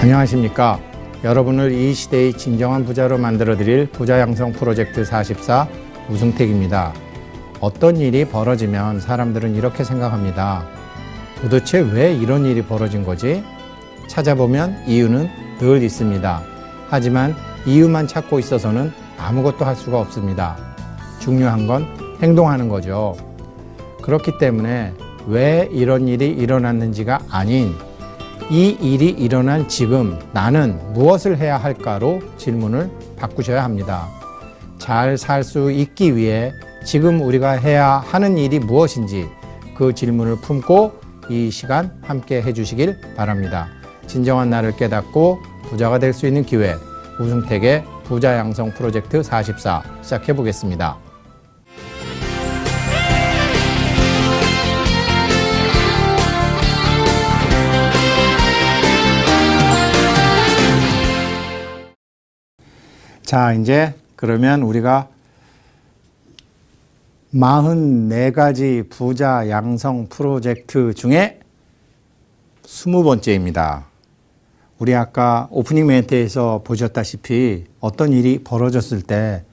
안녕하십니까. 여러분을 이 시대의 진정한 부자로 만들어드릴 부자 양성 프로젝트 44 우승택입니다. 어떤 일이 벌어지면 사람들은 이렇게 생각합니다. 도대체 왜 이런 일이 벌어진 거지? 찾아보면 이유는 늘 있습니다. 하지만 이유만 찾고 있어서는 아무것도 할 수가 없습니다. 중요한 건 행동하는 거죠. 그렇기 때문에 왜 이런 일이 일어났는지가 아닌 이 일이 일어난 지금 나는 무엇을 해야 할까로 질문을 바꾸셔야 합니다. 잘 살 수 있기 위해 지금 우리가 해야 하는 일이 무엇인지 그 질문을 품고 이 시간 함께 해주시길 바랍니다. 진정한 나를 깨닫고 부자가 될 수 있는 기회, 우승택의 부자 양성 프로젝트 44 시작해 보겠습니다. 자, 이제 그러면 우리가 44가지 부자 양성 프로젝트 중에 20번째입니다. 우리 아까 오프닝 멘트에서 보셨다시피 어떤 일이 벌어졌을 때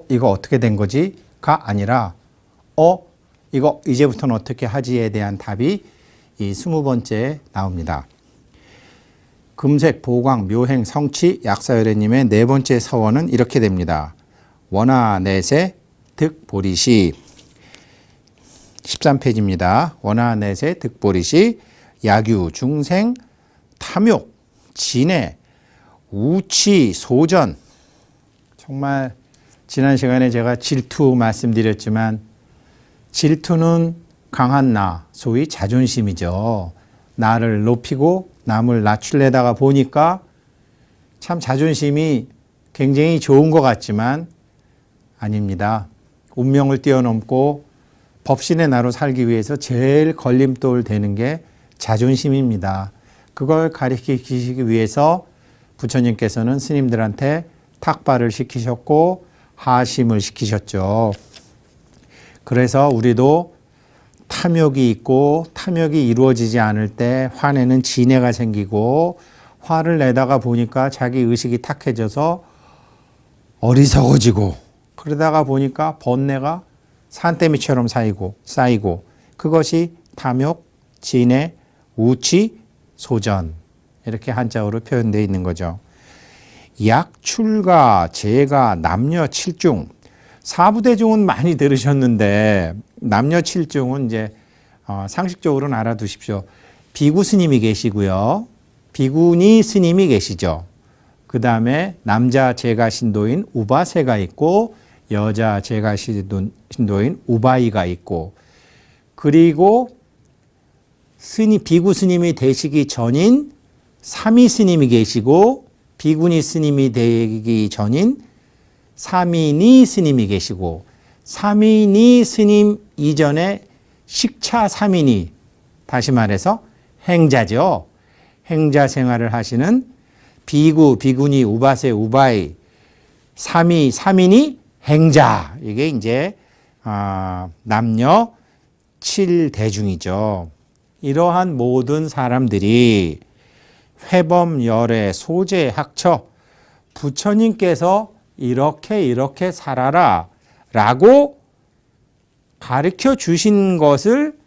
이거 어떻게 된 거지? 가 아니라 이거 이제부터는 어떻게 하지에 대한 답이 이 20번째에 나옵니다. 금색, 보광, 묘행, 성취, 약사열애님의 네 번째 서원은 이렇게 됩니다. 원하, 내세, 득, 보리시. 13페이지입니다. 원하, 내세, 득, 보리시, 약유, 중생, 탐욕, 진해, 우치, 소전. 정말 지난 시간에 제가 질투 말씀드렸지만 질투는 강한 나, 소위 자존심이죠. 나를 높이고 남을 낮추려다가 보니까 참 자존심이 굉장히 좋은 것 같지만 아닙니다. 운명을 뛰어넘고 법신의 나로 살기 위해서 제일 걸림돌 되는 게 자존심입니다. 그걸 가리키기 위해서 부처님께서는 스님들한테 탁발을 시키셨고 하심을 시키셨죠. 그래서 우리도 탐욕이 있고 탐욕이 이루어지지 않을 때 화내는 진해가 생기고 화를 내다가 보니까 자기 의식이 탁해져서 어리석어지고 그러다가 보니까 번뇌가 산더미처럼 쌓이고 그것이 탐욕, 진해, 우치, 소전 이렇게 한자어로 표현되어 있는 거죠. 약, 출가, 재가, 남녀, 칠중 사부대중은 많이 들으셨는데 남녀 칠중은 이제 상식적으로는 알아두십시오. 비구 스님이 계시고요. 비구니 스님이 계시죠. 그 다음에 남자 제가 신도인 우바세가 있고 여자 제가 신도인 우바이가 있고 그리고 비구 스님이 되시기 전인 사미 스님이 계시고 비구니 스님이 되기 전인 사미니 스님이 계시고 사미니 스님 이전에 식차 사미니 다시 말해서 행자죠. 행자 생활을 하시는 비구, 비구니, 우바세, 우바이, 사미니, 행자 이게 이제 남녀 7대중이죠. 이러한 모든 사람들이 회범, 열애, 소재, 학처 부처님께서 이렇게 살아라 라고 가르쳐 주신 것을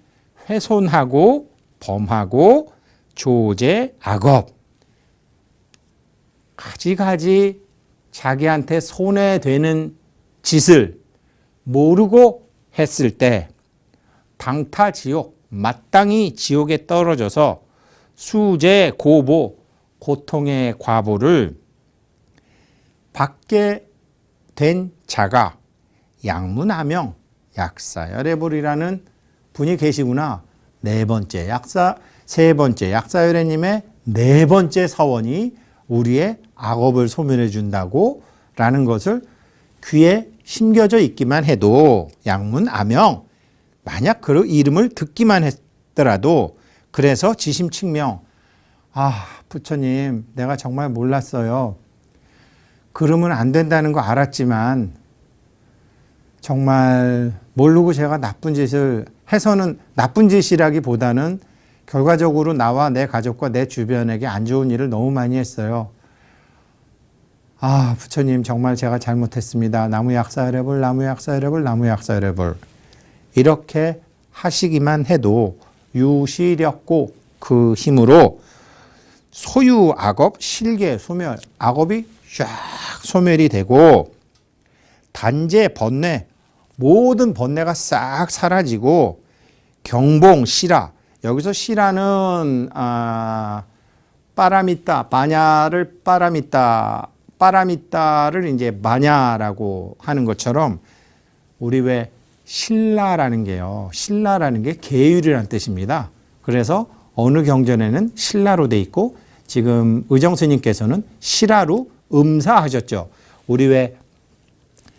훼손하고 범하고 조제, 악업 가지가지 자기한테 손해되는 짓을 모르고 했을 때 방타지옥, 마땅히 지옥에 떨어져서 수재, 고보, 고통의 과보를 받게 된 자가 양문하명, 약사열애불이라는 분이 계시구나. 세 번째 약사열애님의 네 번째 서원이 우리의 악업을 소멸해 준다고 라는 것을 귀에 심겨져 있기만 해도 양문아명, 만약 그 이름을 듣기만 했더라도 그래서 지심칙명, 부처님 내가 정말 몰랐어요. 그러면 안 된다는 거 알았지만 정말 모르고 제가 나쁜 짓을 해서는 나쁜 짓이라기보다는 결과적으로 나와 내 가족과 내 주변에게 안 좋은 일을 너무 많이 했어요. 아, 부처님 정말 제가 잘못했습니다. 나무약사열애불, 나무약사열애불, 나무약사열애불. 이렇게 하시기만 해도 유시력고 그 힘으로 소유 악업, 실계 소멸, 악업이 쫙 소멸이 되고 단재 번뇌, 모든 번뇌가 싹 사라지고 경봉, 실화. 여기서 실화는 빠라미따, 마냐를 빠라미따를 이제 마냐라고 하는 것처럼 우리 왜 신라라는 게요. 신라라는 게 계율이라는 뜻입니다. 그래서 어느 경전에는 신라로 돼 있고 지금 의정 스님께서는 실화로 음사하셨죠. 우리 왜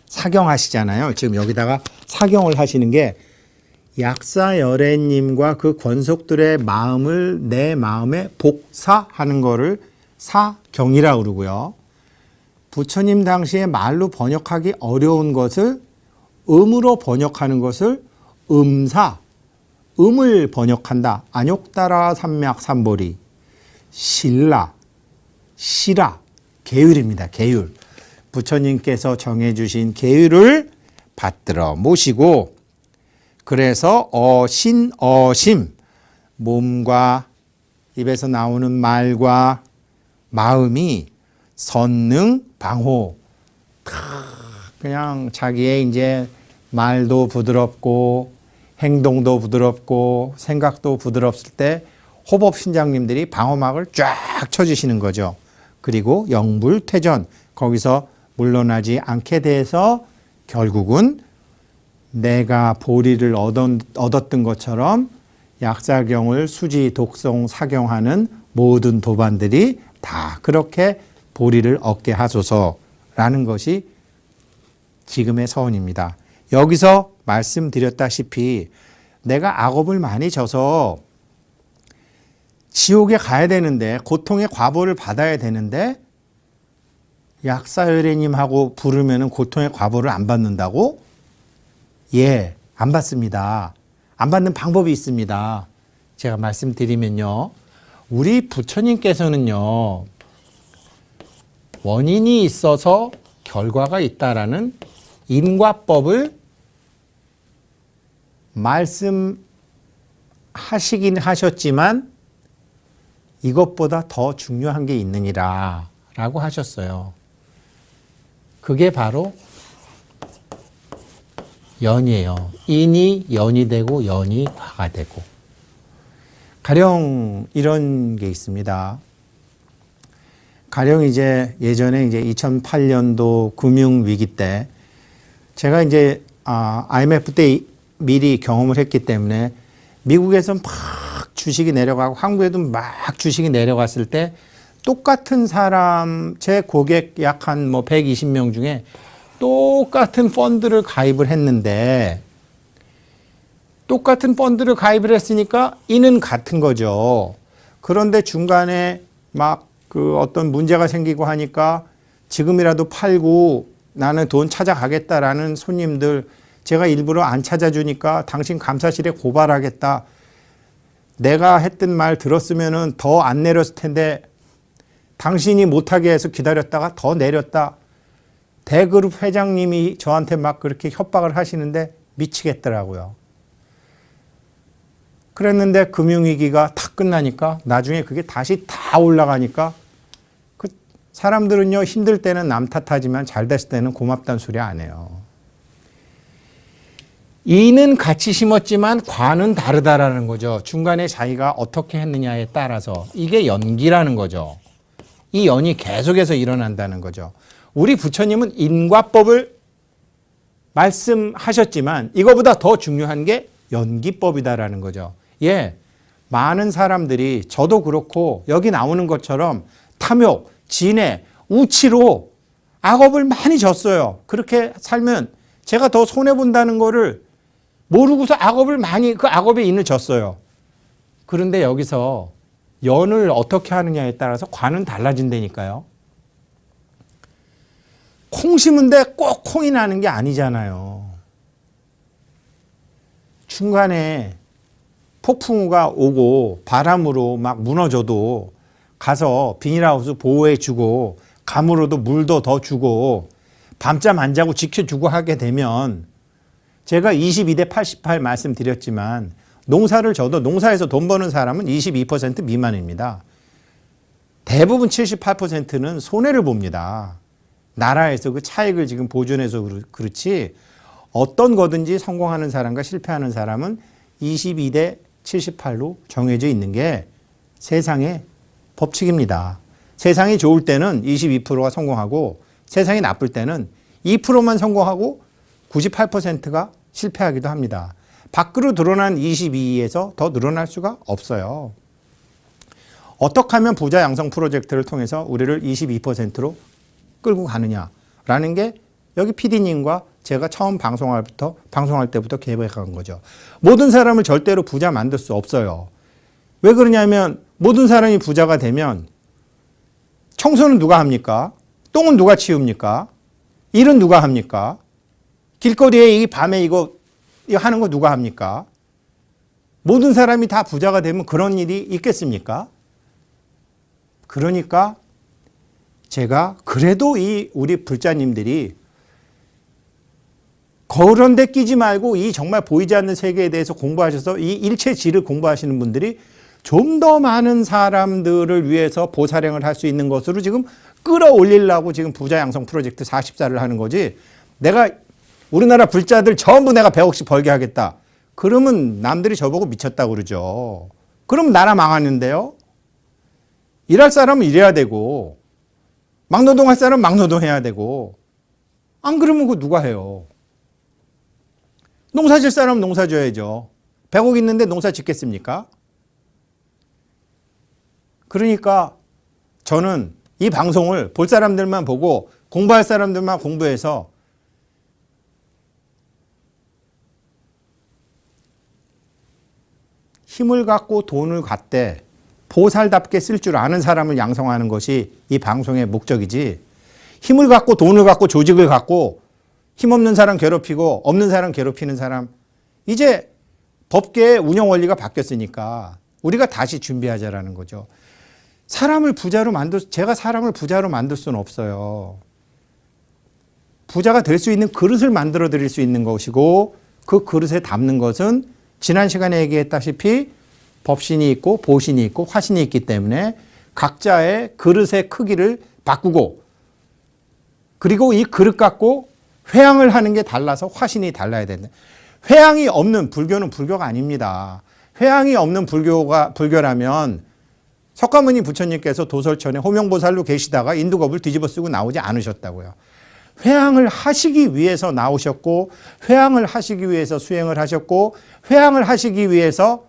사경하시잖아요. 지금 여기다가 사경을 하시는 게 약사열애님과 그 권속들의 마음을 내 마음에 복사하는 거를 사경이라고 그러고요. 부처님 당시에 말로 번역하기 어려운 것을 음으로 번역하는 것을 음사, 음을 번역한다. 안욕따라 삼맥 삼보리, 신라, 시라, 계율입니다. 계율. 부처님께서 정해주신 계율을 받들어 모시고 그래서 어신, 어심, 몸과 입에서 나오는 말과 마음이 선능, 방호, 그냥 자기의 이제 말도 부드럽고 행동도 부드럽고 생각도 부드럽을 때 호법신장님들이 방어막을 쫙 쳐주시는 거죠. 그리고 영불퇴전, 거기서 물러나지 않게 돼서 결국은 내가 보리를 얻었던 것처럼 약사경을 수지, 독송, 사경하는 모든 도반들이 다 그렇게 보리를 얻게 하소서라는 것이 지금의 서원입니다. 여기서 말씀드렸다시피 내가 악업을 많이 져서 지옥에 가야 되는데 고통의 과보를 받아야 되는데 약사열애님하고 부르면 고통의 과보를 안 받는다고? 예, 안 받습니다. 안 받는 방법이 있습니다. 제가 말씀드리면요. 우리 부처님께서는요. 원인이 있어서 결과가 있다라는 인과법을 말씀하시긴 하셨지만 이것보다 더 중요한 게 있느니라 라고 하셨어요. 그게 바로 연이에요. 인이 연이 되고 연이 화가 되고. 가령 이런 게 있습니다. 가령 이제 예전에 이제 2008년도 금융위기 때 제가 이제 IMF 때 미리 경험을 했기 때문에 미국에서 막 주식이 내려가고 한국에도 막 주식이 내려갔을 때 똑같은 사람, 제 고객 약 한 뭐 120명 중에 똑같은 펀드를 가입을 했는데 똑같은 펀드를 가입을 했으니까 이는 같은 거죠. 그런데 중간에 막 그 어떤 문제가 생기고 하니까 지금이라도 팔고 나는 돈 찾아가겠다라는 손님들 제가 일부러 안 찾아주니까 당신 감사실에 고발하겠다. 내가 했던 말 들었으면은 더 안 내렸을 텐데 당신이 못하게 해서 기다렸다가 더 내렸다. 대그룹 회장님이 저한테 막 그렇게 협박을 하시는데 미치겠더라고요. 그랬는데 금융위기가 다 끝나니까 나중에 그게 다시 다 올라가니까 그 사람들은요 힘들 때는 남 탓하지만 잘 됐을 때는 고맙다는 소리 안 해요. 이는 같이 심었지만 과는 다르다라는 거죠. 중간에 자기가 어떻게 했느냐에 따라서 이게 연기라는 거죠. 이 연이 계속해서 일어난다는 거죠. 우리 부처님은 인과법을 말씀하셨지만 이거보다 더 중요한 게 연기법이다라는 거죠. 예, 많은 사람들이 저도 그렇고 여기 나오는 것처럼 탐욕, 진해, 우치로 악업을 많이 졌어요. 그렇게 살면 제가 더 손해본다는 거를 모르고서 악업을 많이 그 악업에 인을 졌어요. 그런데 여기서 연을 어떻게 하느냐에 따라서 관은 달라진다니까요. 콩 심은데 꼭 콩이 나는 게 아니잖아요. 중간에 폭풍우가 오고 바람으로 막 무너져도 가서 비닐하우스 보호해 주고 감으로도 물도 더 주고 밤잠 안 자고 지켜주고 하게 되면 제가 22대 88 말씀드렸지만 농사를 져도 농사에서 돈 버는 사람은 22% 미만입니다. 대부분 78%는 손해를 봅니다. 나라에서 그 차익을 지금 보존해서 그렇지 어떤 거든지 성공하는 사람과 실패하는 사람은 22대 78로 정해져 있는 게 세상의 법칙입니다. 세상이 좋을 때는 22%가 성공하고 세상이 나쁠 때는 2%만 성공하고 98%가 실패하기도 합니다. 밖으로 드러난 22에서 더 늘어날 수가 없어요. 어떻게 하면 부자 양성 프로젝트를 통해서 우리를 22%로 끌고 가느냐라는 게 여기 PD님과 제가 처음 방송할 때부터 계획한 거죠. 모든 사람을 절대로 부자 만들 수 없어요. 왜 그러냐면 모든 사람이 부자가 되면 청소는 누가 합니까? 똥은 누가 치웁니까? 일은 누가 합니까? 길거리에 이 밤에 이거 하는 거 누가 합니까? 모든 사람이 다 부자가 되면 그런 일이 있겠습니까? 그러니까 제가 그래도 이 우리 불자님들이 그런 데 끼지 말고 이 정말 보이지 않는 세계에 대해서 공부하셔서 이 일체질을 공부하시는 분들이 좀 더 많은 사람들을 위해서 보살행을 할 수 있는 것으로 지금 끌어올리려고 지금 부자 양성 프로젝트 44를 하는 거지. 내가 우리나라 불자들 전부 내가 100억씩 벌게 하겠다. 그러면 남들이 저보고 미쳤다고 그러죠. 그럼 나라 망하는데요. 일할 사람은 일해야 되고 막노동할 사람은 막노동해야 되고 안 그러면 그거 누가 해요. 농사 질 사람은 농사 져야죠. 100억 있는데 농사 짓겠습니까? 그러니까 저는 이 방송을 볼 사람들만 보고 공부할 사람들만 공부해서 힘을 갖고 돈을 갖되 보살답게 쓸 줄 아는 사람을 양성하는 것이 이 방송의 목적이지, 힘을 갖고 돈을 갖고 조직을 갖고 힘없는 사람 괴롭히고 없는 사람 괴롭히는 사람, 이제 법계의 운영 원리가 바뀌었으니까 우리가 다시 준비하자라는 거죠. 제가 사람을 부자로 만들 수는 없어요. 부자가 될 수 있는 그릇을 만들어 드릴 수 있는 것이고, 그 그릇에 담는 것은 지난 시간에 얘기했다시피 법신이 있고 보신이 있고 화신이 있기 때문에 각자의 그릇의 크기를 바꾸고, 그리고 이 그릇 갖고 회양을 하는 게 달라서 화신이 달라야 된다. 회양이 없는 불교는 불교가 아닙니다. 회양이 없는 불교라면 석가모니 부처님께서 도솔천에 호명보살로 계시다가 인두겁을 뒤집어 쓰고 나오지 않으셨다고요. 회양을 하시기 위해서 나오셨고, 회양을 하시기 위해서 수행을 하셨고, 회양을 하시기 위해서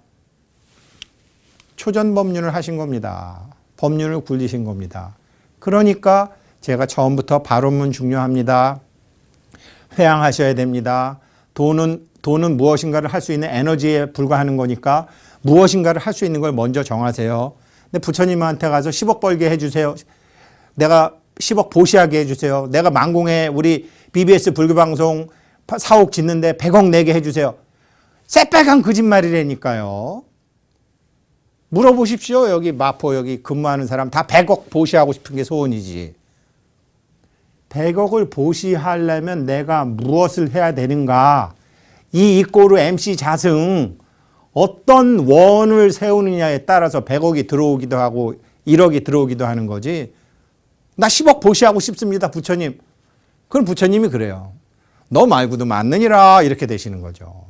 초전법륜을 하신 겁니다. 법륜을 굴리신 겁니다. 그러니까 제가 처음부터 발언문 중요합니다. 회양하셔야 됩니다. 돈은 무엇인가를 할 수 있는 에너지에 불과하는 거니까 무엇인가를 할 수 있는 걸 먼저 정하세요. 근데 부처님한테 가서 10억 벌게 해주세요. 내가 10억 보시하게 해주세요. 내가 만공에 우리 BBS 불교방송 사옥 짓는데 100억 내게 해주세요. 새빨간 거짓말이라니까요. 물어보십시오. 여기 마포 여기 근무하는 사람 다 100억 보시하고 싶은 게 소원이지. 100억을 보시하려면 내가 무엇을 해야 되는가? 이 이꼬르 MC 자승 어떤 원을 세우느냐에 따라서 100억이 들어오기도 하고 1억이 들어오기도 하는 거지. 나 10억 보시하고 싶습니다, 부처님. 그럼 부처님이 그래요. 너 말고도 맞느니라, 이렇게 되시는 거죠.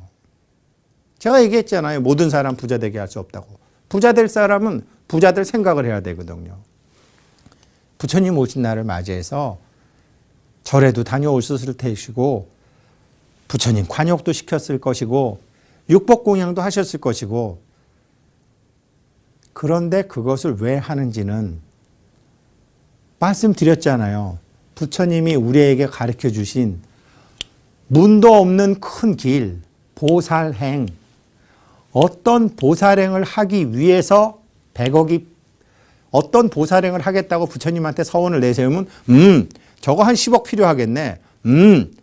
제가 얘기했잖아요. 모든 사람 부자 되게 할 수 없다고. 부자 될 사람은 부자 될 생각을 해야 되거든요. 부처님 오신 날을 맞이해서 절에도 다녀올 수를 테시고, 부처님 관욕도 시켰을 것이고, 육법공양도 하셨을 것이고, 그런데 그것을 왜 하는지는 말씀드렸잖아요. 부처님이 우리에게 가르쳐 주신 문도 없는 큰 길, 보살행. 어떤 보살행을 하기 위해서 100억이, 어떤 보살행을 하겠다고 부처님한테 서원을 내세우면 저거 한 10억 필요하겠네.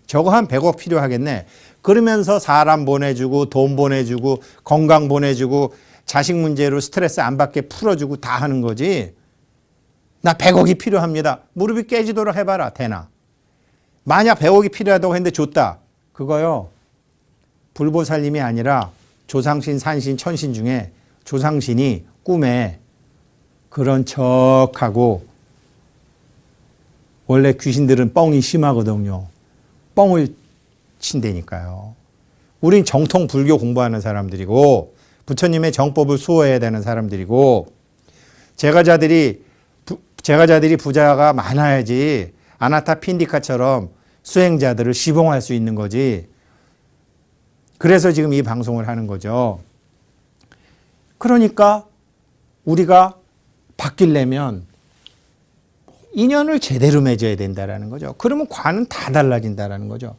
저거 한 100억 필요하겠네. 그러면서 사람 보내주고 돈 보내주고 건강 보내주고 자식 문제로 스트레스 안 받게 풀어주고 다 하는 거지. 나 100억이 필요합니다. 무릎이 깨지도록 해봐라. 되나? 만약 100억이 필요하다고 했는데 줬다. 그거요. 불보살님이 아니라 조상신, 산신, 천신 중에 조상신이 꿈에 그런 척하고, 원래 귀신들은 뻥이 심하거든요. 뻥을 친다니까요. 우린 정통 불교 공부하는 사람들이고 부처님의 정법을 수호해야 되는 사람들이고, 제가자들이 부자가 많아야지 아나타 핀디카처럼 수행자들을 시봉할 수 있는 거지. 그래서 지금 이 방송을 하는 거죠. 그러니까 우리가 바뀌려면 인연을 제대로 맺어야 된다는 거죠. 그러면 과는 다 달라진다는 거죠.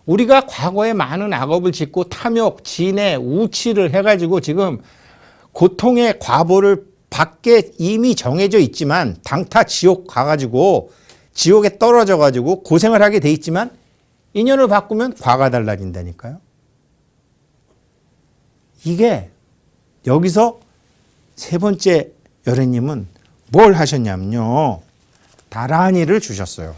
우리가 과거에 많은 악업을 짓고 탐욕, 진해, 우치를 해가지고 지금 고통의 과보를 받게 이미 정해져 있지만 당타 지옥 가가지고 지옥에 떨어져가지고 고생을 하게 돼 있지만 인연을 바꾸면 과가 달라진다니까요. 이게 여기서 세 번째 여래님은 뭘 하셨냐면요. 다라니를 주셨어요.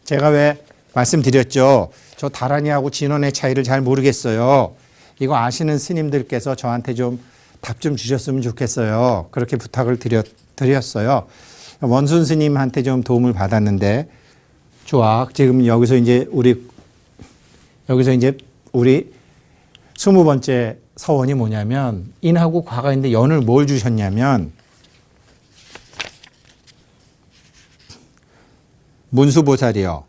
제가 왜 말씀드렸죠. 저 다라니하고 진원의 차이를 잘 모르겠어요. 이거 아시는 스님들께서 저한테 좀 답 좀 주셨으면 좋겠어요. 그렇게 부탁을 드렸어요. 원순 스님한테 좀 도움을 받았는데, 좋아. 지금 여기서 이제 우리 20번째 서원이 뭐냐면, 인하고 과가 있는데 연을 뭘 주셨냐면, 문수보살이요.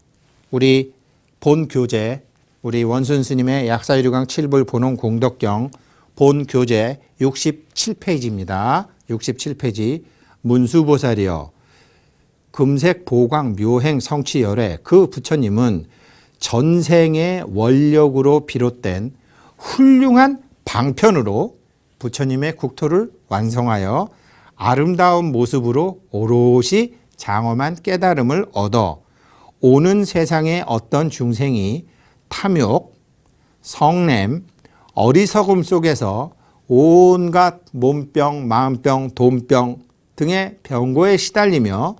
우리 본교재, 우리 원순 스님의 약사유리강 7불 본원 공덕경 본교재 67페이지입니다. 67페이지. 문수보살이요. 금색 보광 묘행 성취열애. 그 부처님은 전생의 원력으로 비롯된 훌륭한 방편으로 부처님의 국토를 완성하여 아름다운 모습으로 오롯이 장엄한 깨달음을 얻어 오는 세상의 어떤 중생이 탐욕, 성냄, 어리석음 속에서 온갖 몸병, 마음병, 돈병 등의 병고에 시달리며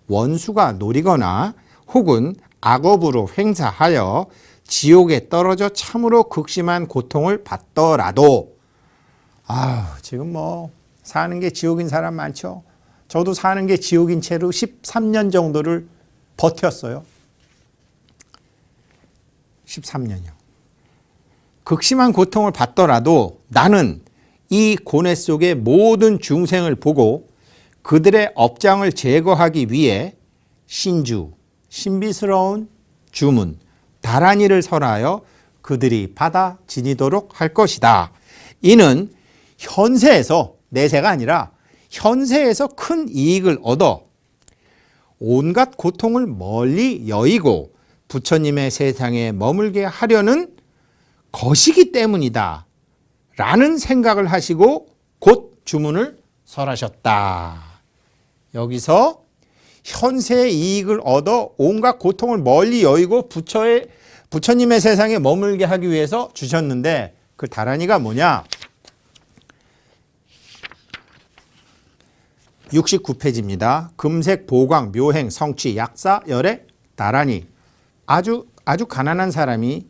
원수가 노리거나 혹은 악업으로 횡사하여 지옥에 떨어져 참으로 극심한 고통을 받더라도, 지금 뭐 사는 게 지옥인 사람 많죠. 저도 사는 게 지옥인 채로 13년 정도를 버텼어요. 13년이요. 극심한 고통을 받더라도 나는 이 고뇌 속의 모든 중생을 보고 그들의 업장을 제거하기 위해 신주, 신비스러운 주문, 다라니를 설하여 그들이 받아 지니도록 할 것이다. 이는 현세에서, 내세가 아니라 현세에서 큰 이익을 얻어 온갖 고통을 멀리 여의고 부처님의 세상에 머물게 하려는 것이기 때문이다 라는 생각을 하시고 곧 주문을 설하셨다. 여기서 현세의 이익을 얻어 온갖 고통을 멀리 여의고 부처님의 세상에 머물게 하기 위해서 주셨는데, 그 다라니가 뭐냐? 69페이지입니다. 금색 보광 묘행 성취 약사 열애 다라니. 아주 가난한 사람이,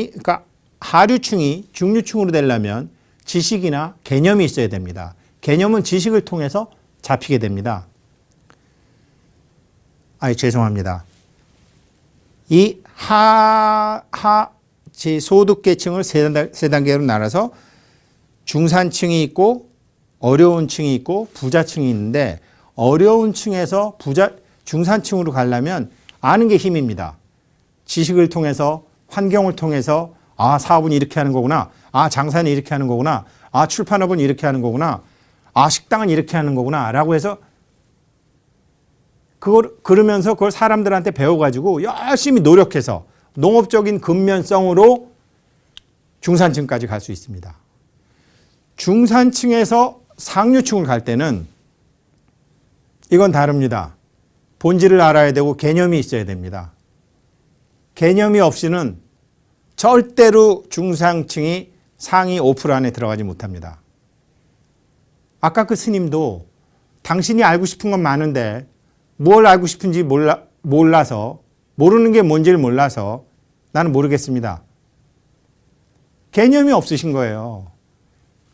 그러니까 하류층이 중류층으로 되려면 지식이나 개념이 있어야 됩니다. 개념은 지식을 통해서 잡히게 됩니다. 죄송합니다. 이 소득계층을 세 단계로 나눠서 중산층이 있고 어려운 층이 있고 부자층이 있는데, 어려운 층에서 중산층으로 가려면 아는 게 힘입니다. 지식을 통해서, 환경을 통해서, 사업은 이렇게 하는 거구나. 장사는 이렇게 하는 거구나. 출판업은 이렇게 하는 거구나. 식당은 이렇게 하는 거구나. 라고 해서 그러면서 그걸 사람들한테 배워가지고 열심히 노력해서 농업적인 근면성으로 중산층까지 갈 수 있습니다. 중산층에서 상류층을 갈 때는 이건 다릅니다. 본질을 알아야 되고 개념이 있어야 됩니다. 개념이 없이는 절대로 중상층이 상위 5% 안에 들어가지 못합니다. 아까 그 스님도 당신이 알고 싶은 건 많은데 뭘 알고 싶은지 몰라서 모르는 게 뭔지를 몰라서 나는 모르겠습니다. 개념이 없으신 거예요.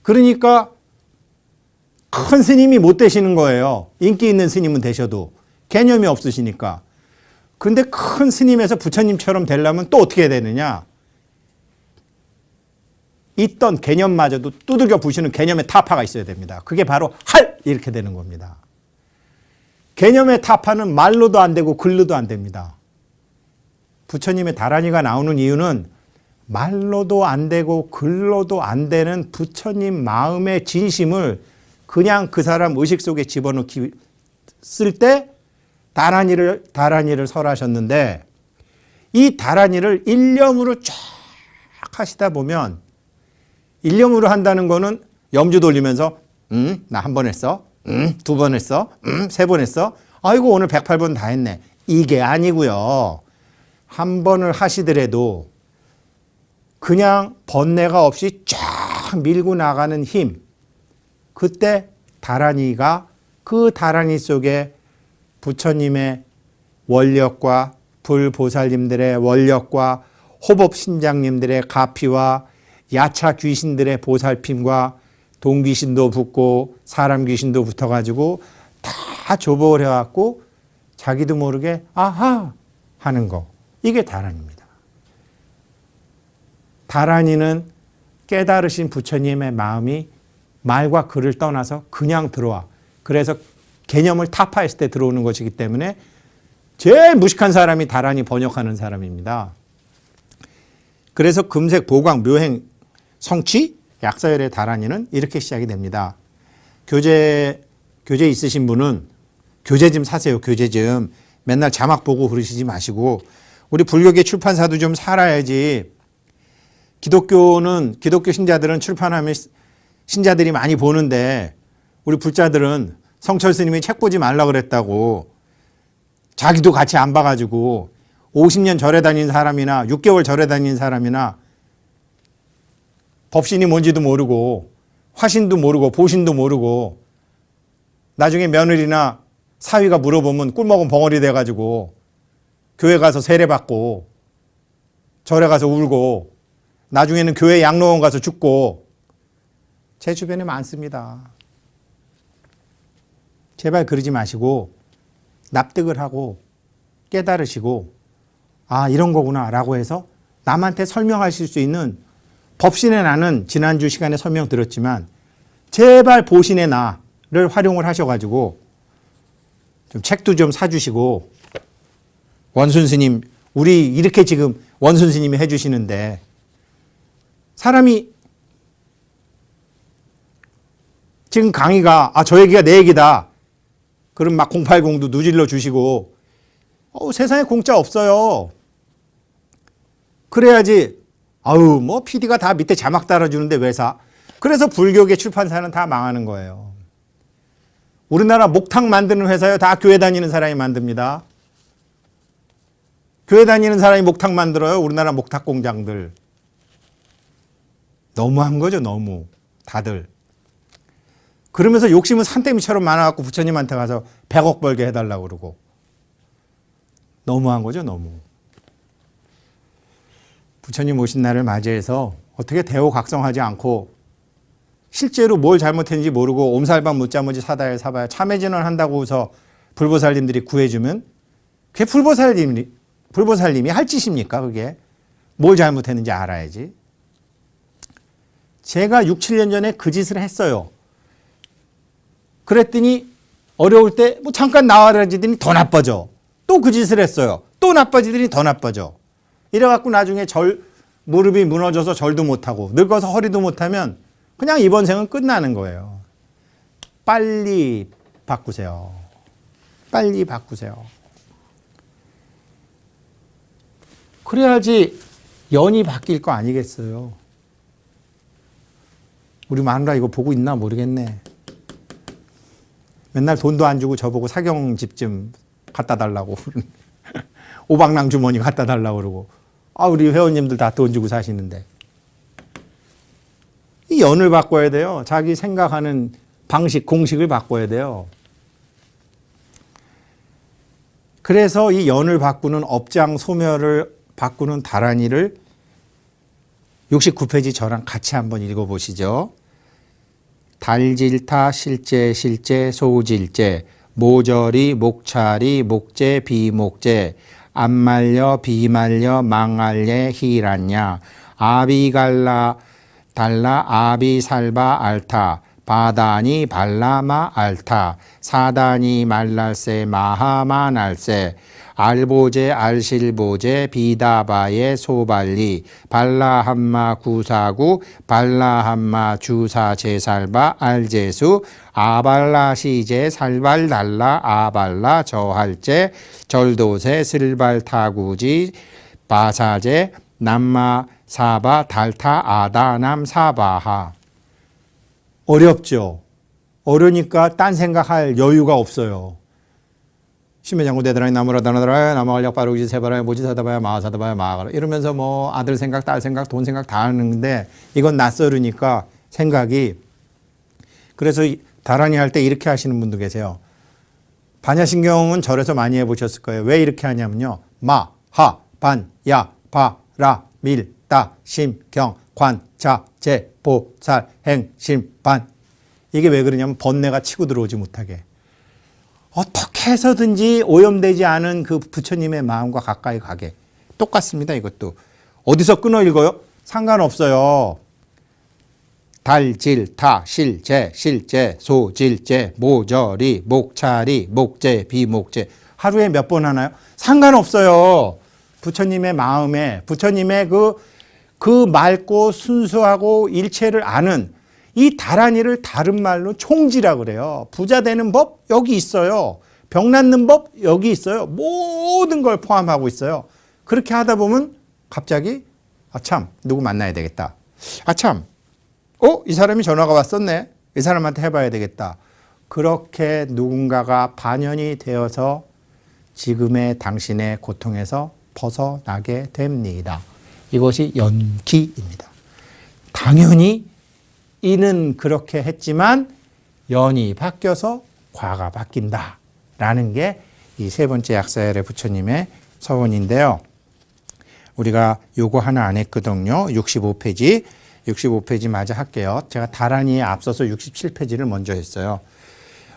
그러니까 큰 스님이 못 되시는 거예요. 인기 있는 스님은 되셔도 개념이 없으시니까. 그런데 큰 스님에서 부처님처럼 되려면 또 어떻게 해야 되느냐? 있던 개념마저도 두들겨 부시는 개념의 타파가 있어야 됩니다. 그게 바로 할! 이렇게 되는 겁니다. 개념의 타파는 말로도 안 되고 글로도 안 됩니다. 부처님의 다란이가 나오는 이유는 말로도 안 되고 글로도 안 되는 부처님 마음의 진심을 그냥 그 사람 의식 속에 집어넣기 쓸 때 다란이를 설하셨는데 이 다란이를 일념으로 쫙 하시다 보면 일념으로 한다는 거는 염주 돌리면서 나 한 번 했어. 두 번 했어. 세 번 했어. 아이고 오늘 108번 다 했네. 이게 아니고요. 한 번을 하시더라도 그냥 번뇌가 없이 쫙 밀고 나가는 힘. 그때 다란이가 그 다란이 속에 부처님의 원력과 불보살님들의 원력과 호법신장님들의 가피와 야차 귀신들의 보살핌과 동귀신도 붙고 사람 귀신도 붙어가지고 다 조복을 해갖고 자기도 모르게 아하 하는 거. 이게 다란이입니다. 다란이는 깨달으신 부처님의 마음이 말과 글을 떠나서 그냥 들어와. 그래서 개념을 타파했을 때 들어오는 것이기 때문에 제일 무식한 사람이 다란이 번역하는 사람입니다. 그래서 금색, 보광, 묘행, 성취, 약사열의 다란이는 이렇게 시작이 됩니다. 교재 있으신 분은 교재 좀 사세요. 교재 좀. 맨날 자막 보고 그러시지 마시고 우리 불교계 출판사도 좀 살아야지. 기독교 신자들은 출판하면 신자들이 많이 보는데 우리 불자들은 성철 스님이 책 보지 말라 그랬다고 자기도 같이 안 봐가지고 50년 절에 다닌 사람이나 6개월 절에 다닌 사람이나 법신이 뭔지도 모르고 화신도 모르고 보신도 모르고 나중에 며느리나 사위가 물어보면 꿀먹은 벙어리 돼가지고 교회 가서 세례받고 절에 가서 울고 나중에는 교회 양로원 가서 죽고 제 주변에 많습니다. 제발 그러지 마시고 납득을 하고 깨달으시고 아 이런 거구나 라고 해서 남한테 설명하실 수 있는 법신의 나는 지난주 시간에 설명 드렸지만 제발 보신의 나를 활용을 하셔가지고 좀 책도 좀 사주시고 원순 스님 우리 이렇게 지금 원순 스님이 해주시는데 사람이 지금 강의가 저 얘기가 내 얘기다. 그럼 막 080도 누질러 주시고 세상에 공짜 없어요. 그래야지 뭐 PD가 다 밑에 자막 달아주는데 왜 사? 그래서 불교계 출판사는 다 망하는 거예요. 우리나라 목탁 만드는 회사요. 다 교회 다니는 사람이 만듭니다. 교회 다니는 사람이 목탁 만들어요. 우리나라 목탁 공장들. 너무한 거죠. 너무. 다들. 그러면서 욕심은 산더미처럼 많아갖고 부처님한테 가서 100억 벌게 해달라고 그러고. 너무한 거죠. 너무. 부처님 오신 날을 맞이해서 어떻게 대호각성하지 않고 실제로 뭘 잘못했는지 모르고 옴살방 묻자무지 사다야 사봐야 참회진원 한다고 해서 불보살님들이 구해주면 그게 불보살님이 할 짓입니까? 그게 뭘 잘못했는지 알아야지. 제가 6, 7년 전에 그 짓을 했어요. 그랬더니 어려울 때 뭐 잠깐 나와라지더니 더 나빠져. 또 그 짓을 했어요. 또 나빠지더니 더 나빠져. 이래갖고 나중에 무릎이 무너져서 절도 못하고 늙어서 허리도 못하면 그냥 이번 생은 끝나는 거예요. 빨리 바꾸세요. 빨리 바꾸세요. 그래야지 연이 바뀔 거 아니겠어요. 우리 마누라 이거 보고 있나 모르겠네. 맨날 돈도 안 주고 저보고 사경집 좀 갖다 달라고. 오방랑 주머니 갖다 달라고 그러고. 아, 우리 회원님들 다 돈 주고 사시는데. 이 연을 바꿔야 돼요. 자기 생각하는 방식, 공식을 바꿔야 돼요. 그래서 이 연을 바꾸는 업장 소멸을 바꾸는 다란이를 69페이지 저랑 같이 한번 읽어보시죠. 달질타 실제 소질제 모절이 목차리 목재 비목재 안말려 비말려 망알예 히란냐 아비갈라 달라 아비살바 알타 바다니 발라마 알타 사다니 말랄세 마하마 날세 알보제 알실보제 비다바예 소발리 발라함마 구사구 발라함마 주사 제살바 알제수 아발라시제 살발달라 아발라 저할제 절도세 슬발타구지 바사제 남마 사바 달타 아다남 사바하. 어렵죠. 어려우니까 딴 생각할 여유가 없어요. 심해장구 대드라니 나무라 다나드라야 나마갈약 바르기지 세바라야 모지 사다바야 마하 사다바야 마하가라 이러면서 뭐 아들 생각 딸 생각 돈 생각 다 하는데 이건 낯설으니까 생각이. 그래서 다란이 할 때 이렇게 하시는 분도 계세요. 반야신경은 절에서 많이 해보셨을 거예요. 왜 이렇게 하냐면요. 마, 하, 반, 야, 바, 라, 밀, 따, 심, 경, 관, 자, 제, 보, 살, 행, 심, 반. 이게 왜 그러냐면 번뇌가 치고 들어오지 못하게. 어떻게 해서든지 오염되지 않은 그 부처님의 마음과 가까이 가게. 똑같습니다. 이것도. 어디서 끊어 읽어요? 상관없어요. 달, 질, 타, 실, 제, 실제, 소, 질제, 모저리, 목차리, 목재, 비목재. 하루에 몇 번 하나요? 상관없어요. 부처님의 마음에, 부처님의 그 맑고 순수하고 일체를 아는 이 다란이를 다른 말로 총지라 그래요. 부자 되는 법 여기 있어요. 병 낫는 법 여기 있어요. 모든 걸 포함하고 있어요. 그렇게 하다 보면 갑자기 아참 누구 만나야 되겠다. 아참 이 사람이 전화가 왔었네. 이 사람한테 해봐야 되겠다. 그렇게 누군가가 반연이 되어서 지금의 당신의 고통에서 벗어나게 됩니다. 이것이 연기입니다. 당연히 이는 그렇게 했지만 연이 바뀌어서 과가 바뀐다라는 게 이 세 번째 약사열의 부처님의 서원인데요. 우리가 요거 하나 안 했거든요. 65페이지 마저 할게요. 제가 다란이에 앞서서 67페이지를 먼저 했어요.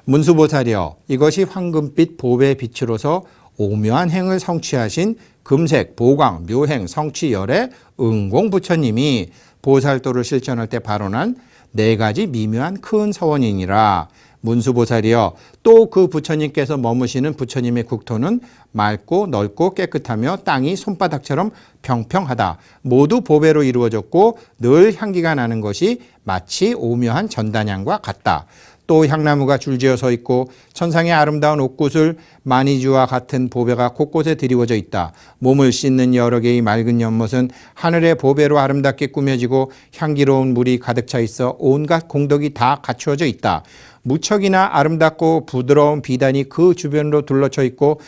문수보살이여 이것이 황금빛 보배 빛으로서 오묘한 행을 성취하신 금색, 보광, 묘행, 성취열의 응공 부처님이 보살도를 실천할 때 발언한 네 가지 미묘한 큰 서원이니라. 문수보살이여 또 그 부처님께서 머무시는 부처님의 국토는 맑고 넓고 깨끗하며 땅이 손바닥처럼 평평하다. 모두 보배로 이루어졌고 늘 향기가 나는 것이 마치 오묘한 전단향과 같다. 또 향나무가 줄지어 서 있고 천상의 아름다운 옥구슬 마니주와 같은 보배가 곳곳에 드리워져 있다. 몸을 씻는 여러 개의 맑은 연못은 하늘의 보배로 아름답게 꾸며지고 향기로운 물이 가득 차 있어 온갖 공덕이 다 갖추어져 있다. 무척이나 아름답고 부드러운 비단이 그 주변으로 둘러쳐 있고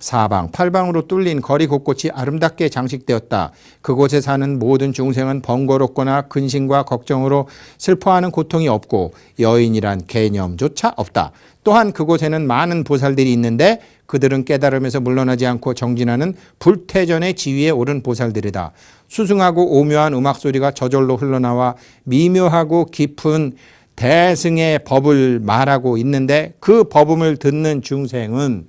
사방, 팔방으로 뚫린 거리 곳곳이 아름답게 장식되었다. 그곳에 사는 모든 중생은 번거롭거나 근심과 걱정으로 슬퍼하는 고통이 없고 여인이란 개념조차 없다. 또한 그곳에는 많은 보살들이 있는데 그들은 깨달음에서 물러나지 않고 정진하는 불퇴전의 지위에 오른 보살들이다. 수승하고 오묘한 음악 소리가 저절로 흘러나와 미묘하고 깊은 대승의 법을 말하고 있는데 그 법음을 듣는 중생은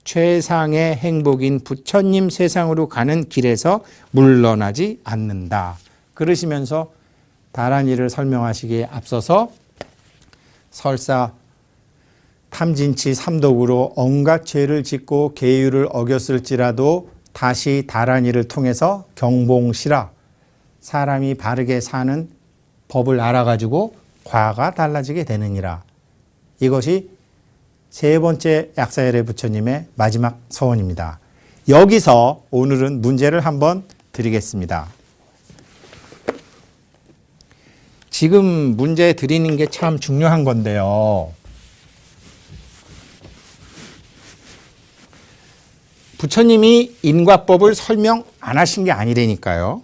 최상의 행복인 부처님 세상으로 가는 길에서 물러나지 않는다. 그러시면서 다란이를 설명하시기에 앞서서 설사 탐진치 삼독으로 온갖 죄를 짓고 계율을 어겼을지라도 다시 다란이를 통해서 경봉시라 사람이 바르게 사는 법을 알아가지고 과가 달라지게 되느니라. 이것이 세 번째 약사열의 부처님의 마지막 서원입니다. 여기서 오늘은 문제를 한번 드리겠습니다. 지금 문제 드리는 게 참 중요한 건데요. 부처님이 인과법을 설명 안 하신 게 아니라니까요.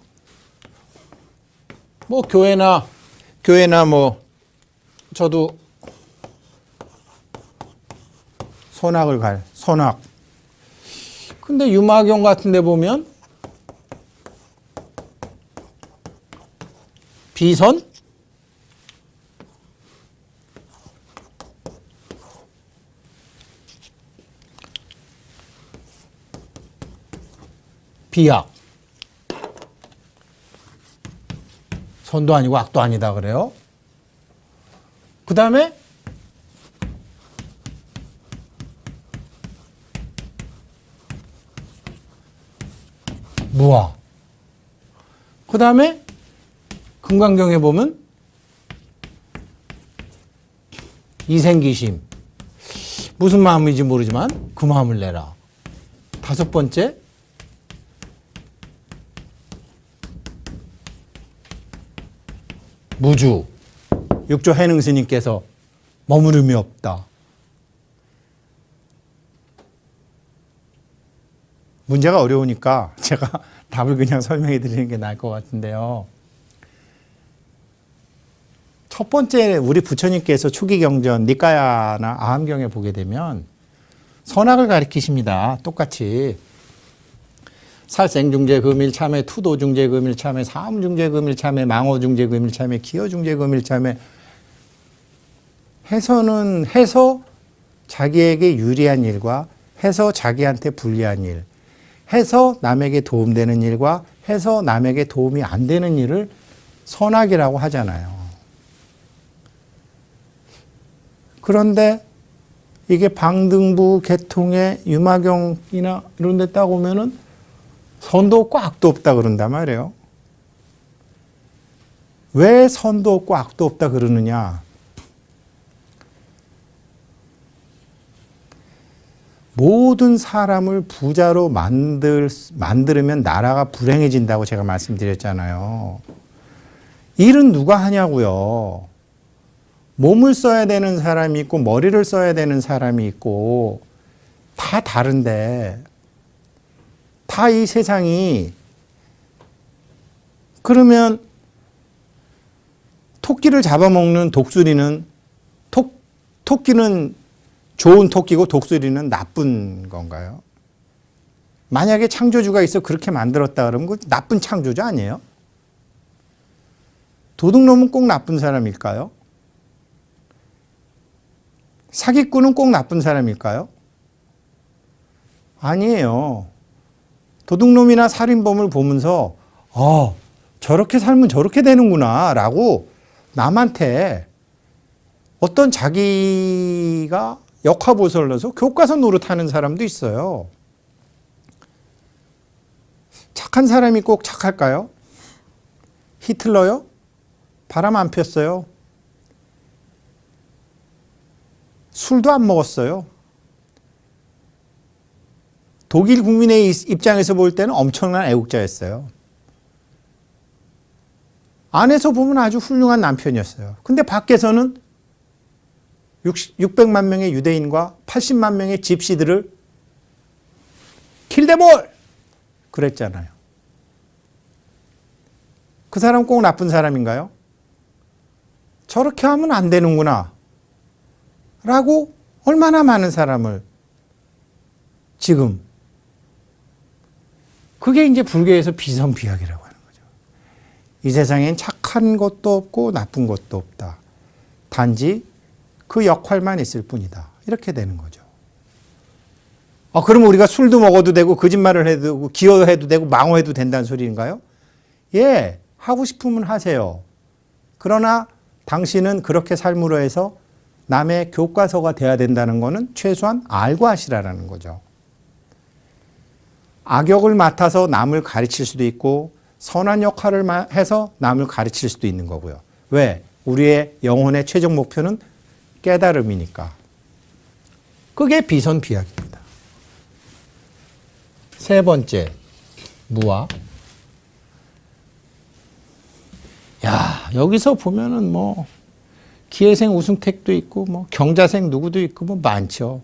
뭐 교회나 뭐 저도 선악. 근데 유마경 같은 데 보면 비선? 비악. 선도 아니고 악도 아니다 그래요. 그 다음에 무아. 그 다음에 금강경에 보면 이생기심. 무슨 마음인지 모르지만 그 마음을 내라. 다섯 번째 무주. 육조 해능스님께서 머무름이 없다. 문제가 어려우니까 제가 답을 그냥 설명해 드리는 게 나을 것 같은데요. 첫 번째 우리 부처님께서 초기경전 니까야나 아함경에 보게 되면 선악을 가리키십니다. 똑같이 살생중재 금일참회, 투도중재 금일참회, 사음중재 금일참회, 망호중재 금일참회, 기여중재 금일참회 해서 자기에게 유리한 일과 해서 자기한테 불리한 일, 해서 남에게 도움되는 일과 해서 남에게 도움이 안 되는 일을 선악이라고 하잖아요. 그런데 이게 방등부 계통의 유마경이나 이런 데 딱 오면은 선도 없고 악도 없다 그런단 말이에요. 왜 선도 없고 악도 없다 그러느냐? 모든 사람을 부자로 만들면 나라가 불행해진다고 제가 말씀드렸잖아요. 일은 누가 하냐고요. 몸을 써야 되는 사람이 있고 머리를 써야 되는 사람이 있고 다 다른데 다 이 세상이 그러면 토끼를 잡아먹는 독수리는 토끼는 좋은 토끼고 독수리는 나쁜 건가요? 만약에 창조주가 있어 그렇게 만들었다 그러면 그 나쁜 창조주 아니에요? 도둑놈은 꼭 나쁜 사람일까요? 사기꾼은 꼭 나쁜 사람일까요? 아니에요. 도둑놈이나 살인범을 보면서 저렇게 살면 저렇게 되는구나 라고 남한테 어떤 자기가 역화보수를 넣어서 교과서 노릇하는 사람도 있어요. 착한 사람이 꼭 착할까요? 히틀러요? 바람 안 폈어요. 술도 안 먹었어요. 독일 국민의 입장에서 볼 때는 엄청난 애국자였어요. 안에서 보면 아주 훌륭한 남편이었어요. 근데 밖에서는 600만 명의 유대인과 80만 명의 집시들을 킬데몰! 그랬잖아요. 그 사람 꼭 나쁜 사람인가요? 저렇게 하면 안 되는구나 라고 얼마나 많은 사람을 지금 그게 이제 불교에서 비선비약이라고 하는 거죠. 이 세상엔 착한 것도 없고 나쁜 것도 없다. 단지 그 역할만 있을 뿐이다. 이렇게 되는 거죠. 그럼 우리가 술도 먹어도 되고 거짓말을 해도 되고 기여해도 되고 망호해도 된다는 소리인가요? 예, 하고 싶으면 하세요. 그러나 당신은 그렇게 삶으로 해서 남의 교과서가 돼야 된다는 것은 최소한 알고 하시라는 거죠. 악역을 맡아서 남을 가르칠 수도 있고 선한 역할을 해서 남을 가르칠 수도 있는 거고요. 왜? 우리의 영혼의 최종 목표는 깨달음이니까. 그게 비선비약입니다. 세 번째, 무아. 여기서 보면은 뭐 기회생 우승택도 있고 뭐 경자생 누구도 있고 뭐 많죠.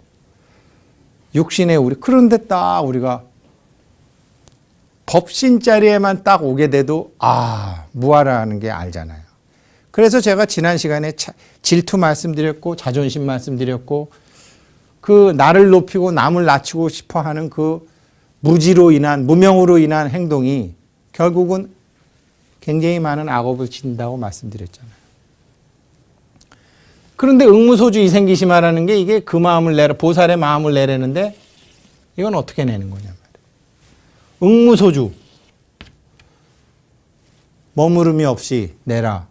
육신의 우리. 그런데 딱 우리가 법신 자리에만 딱 오게 돼도 무아라는 게 알잖아요. 그래서 제가 지난 시간에 질투 말씀드렸고 자존심 말씀드렸고 그 나를 높이고 남을 낮추고 싶어 하는 그 무지로 인한 무명으로 인한 행동이 결국은 굉장히 많은 악업을 진다고 말씀드렸잖아요. 그런데 응무소주 이생기심하라는 게 이게 그 마음을 내라 보살의 마음을 내라는데 이건 어떻게 내는 거냐 말이에요. 응무소주 머무름이 없이 내라.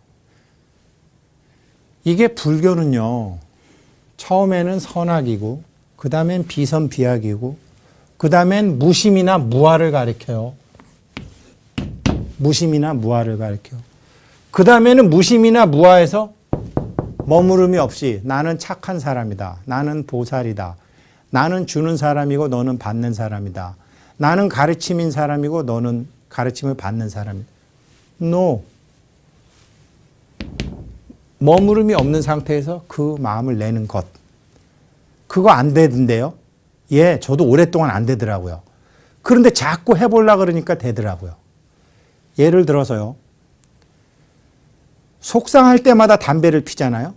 이게 불교는요. 처음에는 선악이고 그 다음엔 비선비악이고 그 다음엔 무심이나 무아를 가리켜요. 무심이나 무아를 가리켜. 그 다음에는 무심이나 무아에서 머무름이 없이 나는 착한 사람이다. 나는 보살이다. 나는 주는 사람이고 너는 받는 사람이다. 나는 가르침인 사람이고 너는 가르침을 받는 사람이다. No. 머무름이 없는 상태에서 그 마음을 내는 것. 그거 안 되던데요? 예, 저도 오랫동안 안 되더라고요. 그런데 자꾸 해보려고 그러니까 되더라고요. 예를 들어서요. 속상할 때마다 담배를 피잖아요.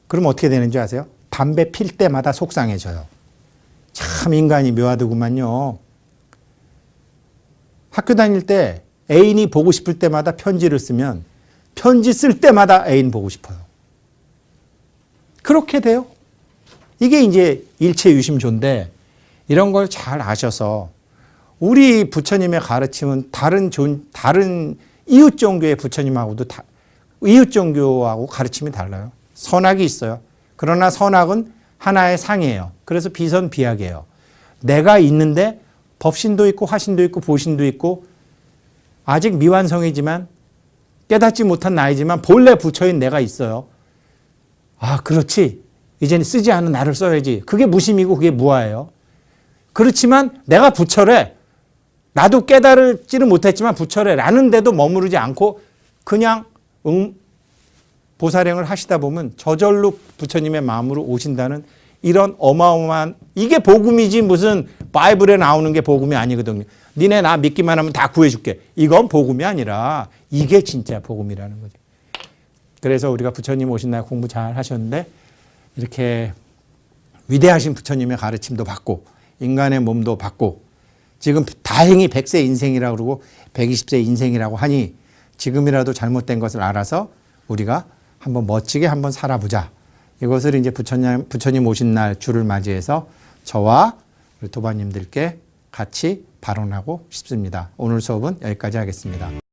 그럼 어떻게 되는지 아세요? 담배 필 때마다 속상해져요. 참 인간이 묘하더구만요. 학교 다닐 때 애인이 보고 싶을 때마다 편지를 쓰면 편지 쓸 때마다 애인 보고 싶어요. 그렇게 돼요. 이게 이제 일체유심조인데 이런 걸 잘 아셔서 우리 부처님의 가르침은 다른 이웃 종교의 부처님하고도 이웃 종교하고 가르침이 달라요. 선악이 있어요. 그러나 선악은 하나의 상이에요. 그래서 비선비악이에요. 내가 있는데 법신도 있고 화신도 있고 보신도 있고 아직 미완성이지만 깨닫지 못한 나이지만 본래 부처인 내가 있어요. 그렇지. 이제는 쓰지 않은 나를 써야지. 그게 무심이고 그게 무아예요. 그렇지만 내가 부처래. 나도 깨달지는 못했지만 부처래. 라는데도 머무르지 않고 그냥 보살행을 하시다 보면 저절로 부처님의 마음으로 오신다는 이런 어마어마한 이게 복음이지 무슨 바이블에 나오는 게 복음이 아니거든요. 니네 나 믿기만 하면 다 구해줄게. 이건 복음이 아니라 이게 진짜 복음이라는 거죠. 그래서 우리가 부처님 오신 날 공부 잘 하셨는데 이렇게 위대하신 부처님의 가르침도 받고 인간의 몸도 받고 지금 다행히 100세 인생이라고 그러고 120세 인생이라고 하니 지금이라도 잘못된 것을 알아서 우리가 한번 멋지게 한번 살아보자. 이것을 이제 부처님 오신 날 주를 맞이해서 저와 우리 도반님들께 같이 발언하고 싶습니다. 오늘 수업은 여기까지 하겠습니다.